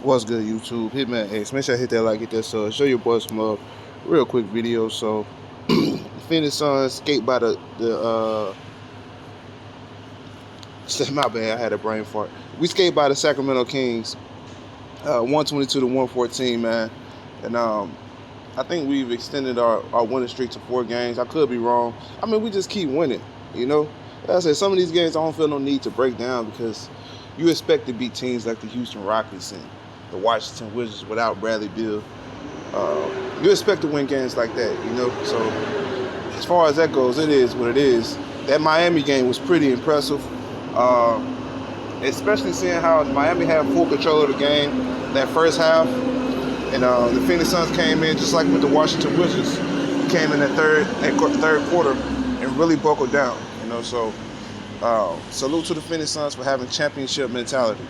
What's good, YouTube? Hitman X. Make sure I hit that like, hit that sub. Show your boys some love. Real quick video. So, Phoenix Suns skate by the my bad. I had a brain fart. We skate by the Sacramento Kings, 122 to 114, man. And I think we've extended our winning streak to 4 games. I could be wrong. I mean, we just keep winning. You know, like I said, some of these games I don't feel no need to break down because you expect to beat teams like the Houston Rockets and the Washington Wizards without Bradley Beal. You expect to win games like that, you know. So as far as that goes, it is what it is. That Miami game was pretty impressive, uh, especially seeing how Miami had full control of the game that first half, and the Phoenix Suns came in just like with the Washington Wizards. Came in that third quarter and really buckled down, you know. So salute to the Phoenix Suns for having championship mentality.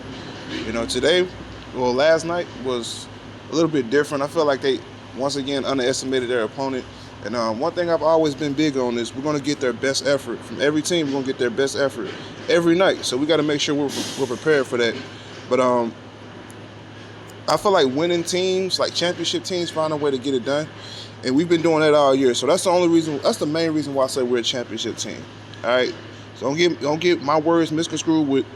You know, last night was a little bit different. I feel like they once again underestimated their opponent. And one thing I've always been big on is we're going to get their best effort from every team. We're going to get their best effort every night. So we got to make sure we're prepared for that. But I feel like winning teams, like championship teams, find a way to get it done. And we've been doing that all year. So that's the only reason. That's the main reason why I say we're a championship team. All right. So don't get my words misconstrued with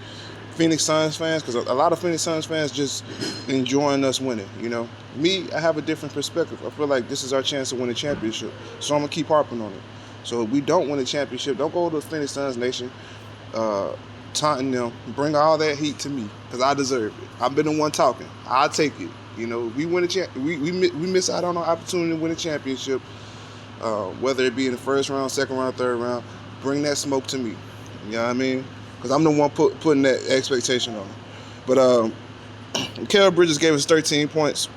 Phoenix Suns fans, because a lot of Phoenix Suns fans just enjoying us winning. You know, me, I have a different perspective. I feel like this is our chance to win a championship, so I'm gonna keep harping on it. So if we don't win a championship, don't go to the Phoenix Suns Nation, taunting them. Bring all that heat to me, because I deserve it. I've been the one talking. I'll take it. You know, we win we miss out on our opportunity to win a championship, whether it be in the first round, second round, third round. Bring that smoke to me. You know what I mean? Because I'm the one putting that expectation on him. But Mikal Bridges gave us 13 points,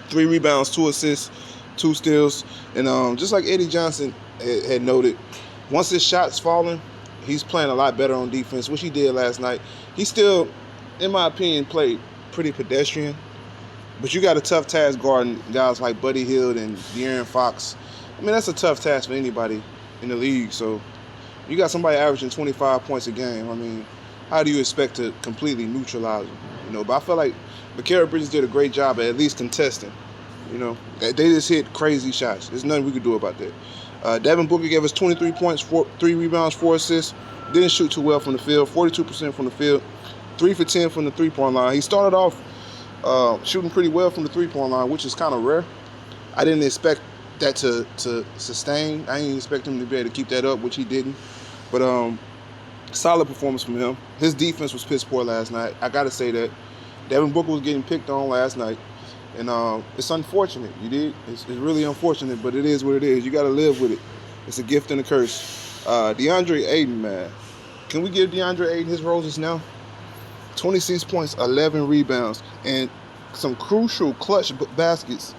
3 rebounds, 2 assists, 2 steals. And just like Eddie Johnson had noted, once his shot's falling, he's playing a lot better on defense, which he did last night. He still, in my opinion, played pretty pedestrian. But you got a tough task guarding guys like Buddy Hield and De'Aaron Fox. I mean, that's a tough task for anybody in the league. So you got somebody averaging 25 points a game. I mean, how do you expect to completely neutralize them? You know, but I feel like Mikal Bridges did a great job at least contesting. You know, they just hit crazy shots. There's nothing we could do about that. Devin Booker gave us 23 points, 3 rebounds, 4 assists. Didn't shoot too well from the field, 42% from the field, 3 for 10 from the three-point line. He started off shooting pretty well from the three-point line, which is kind of rare. I didn't expect that to sustain. I didn't expect him to be able to keep that up, which he didn't. But solid performance from him. His defense was piss poor last night. I got to say that. Devin Booker was getting picked on last night. And it's unfortunate, you did. It's really unfortunate, but it is what it is. You got to live with it. It's a gift and a curse. DeAndre Ayton, man. Can we give DeAndre Ayton his roses now? 26 points, 11 rebounds, and some crucial clutch baskets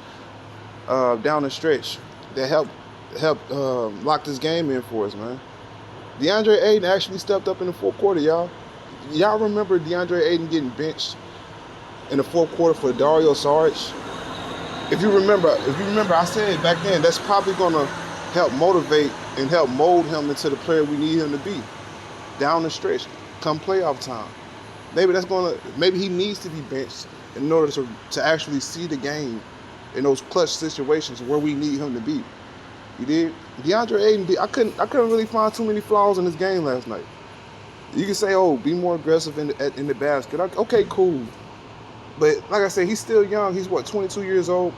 down the stretch that helped lock this game in for us, man. DeAndre Ayton actually stepped up in the fourth quarter, y'all. Y'all remember DeAndre Ayton getting benched in the fourth quarter for Dario Saric? If you remember, I said back then that's probably gonna help motivate and help mold him into the player we need him to be down the stretch, come playoff time. Maybe he needs to be benched in order to actually see the game in those clutch situations where we need him to be. You did? DeAndre Ayton, I couldn't really find too many flaws in his game last night. You can say, oh, be more aggressive in the basket. Okay, cool. But like I said, he's still young. He's 22 years old.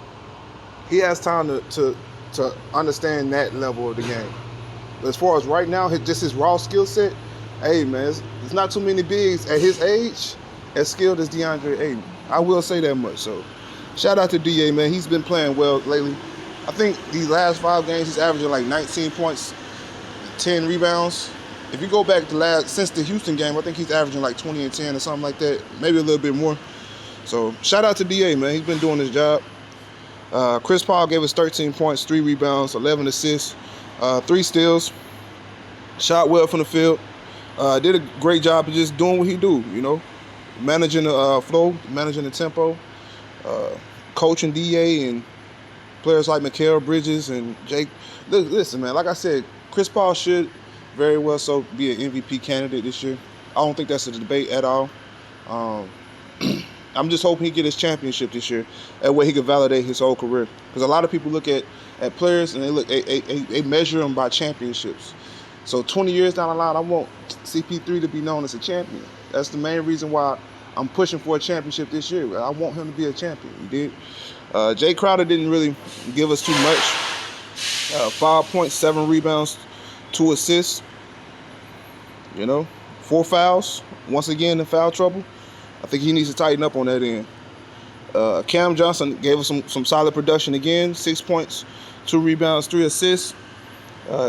He has time to understand that level of the game. But as far as right now, his raw skill set, hey man, it's not too many bigs at his age as skilled as DeAndre Ayton. I will say that much. So shout out to DA, man. He's been playing well lately. I think these last 5 games, he's averaging like 19 points, 10 rebounds. If you go back to since the Houston game, I think he's averaging like 20 and 10 or something like that, maybe a little bit more. So shout out to DA, man. He's been doing his job. Chris Paul gave us 13 points, 3 rebounds, 11 assists, 3 steals. Shot well from the field. Did a great job of just doing what he do, you know, managing the flow, managing the tempo, coaching DA and players like Mikal Bridges and Jake. Listen, man, like I said, Chris Paul should very well so be an MVP candidate this year. I don't think that's a debate at all. I'm just hoping he get his championship this year. That way he can validate his whole career. Because a lot of people look at players and they measure them by championships. So 20 years down the line, I want CP3 to be known as a champion. That's the main reason why I'm pushing for a championship this year. I want him to be a champion. You did. Jay Crowder didn't really give us too much. 5.7 rebounds, 2 assists. 4 fouls. Once again in foul trouble. I think he needs to tighten up on that end. Cam Johnson gave us some solid production again. 6 points, 2 rebounds, 3 assists.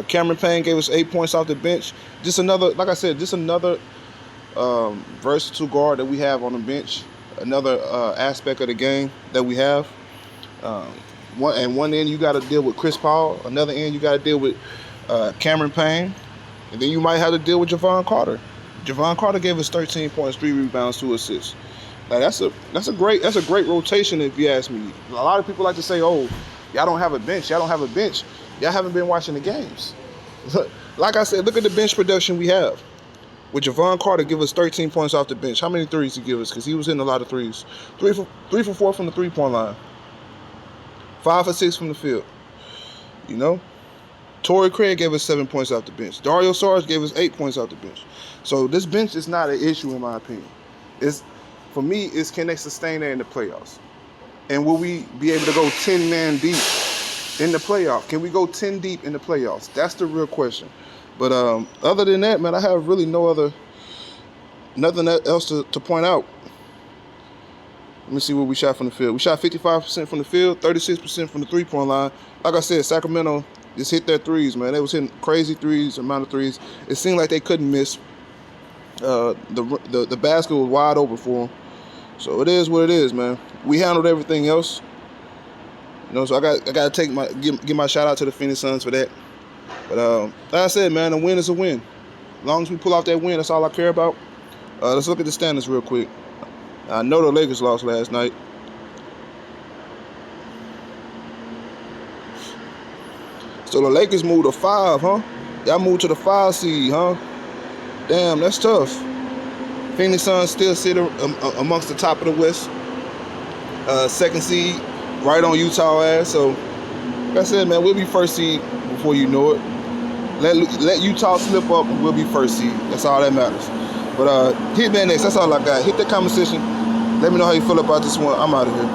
Cameron Payne gave us 8 points off the bench. Just another, like I said, versatile guard that we have on the bench. Another aspect of the game that we have. One end you got to deal with Chris Paul. Another end you got to deal with Cameron Payne. And then you might have to deal with Javon Carter. Javon Carter gave us 13 points, 3 rebounds, 2 assists. Like that's a great rotation if you ask me. A lot of people like to say, "Oh, y'all don't have a bench. Y'all don't have a bench. Y'all haven't been watching the games." Like I said, look at the bench production we have. With Javon Carter give us 13 points off the bench. How many threes he give us? Because he was hitting a lot of threes. 3 for 4 from the 3-point line. 5 for 6 from the field. Torrey Craig gave us 7 points off the bench. Dario Saric gave us 8 points off the bench. So this bench is not an issue in my opinion. For me, can they sustain that in the playoffs? And will we be able to go 10-man deep in the playoffs? Can we go 10 deep in the playoffs? That's the real question. But other than that, man, I have really nothing else to point out. Let me see what we shot from the field. We shot 55% from the field, 36% from the 3-point line. Like I said, Sacramento just hit their threes, man. They was hitting crazy threes, amount of threes. It seemed like they couldn't miss. The basket was wide open for them. So it is what it is, man. We handled everything else. So I got to give my shout out to the Phoenix Suns for that. But like I said, man, a win is a win. As long as we pull off that win, that's all I care about. Let's look at the standings real quick. I know the Lakers lost last night. So the Lakers moved to 5, huh? Y'all moved to the 5 seed, huh? Damn, that's tough. Phoenix Suns still sit amongst the top of the West. 2nd seed, right on Utah ass. So, like I said, man, we'll be 1st seed before you know it. Let Utah slip up and we'll be 1st seed. That's all that matters. But hit me next. That's all I got. Hit that comment section. Let me know how you feel about this one. I'm out of here.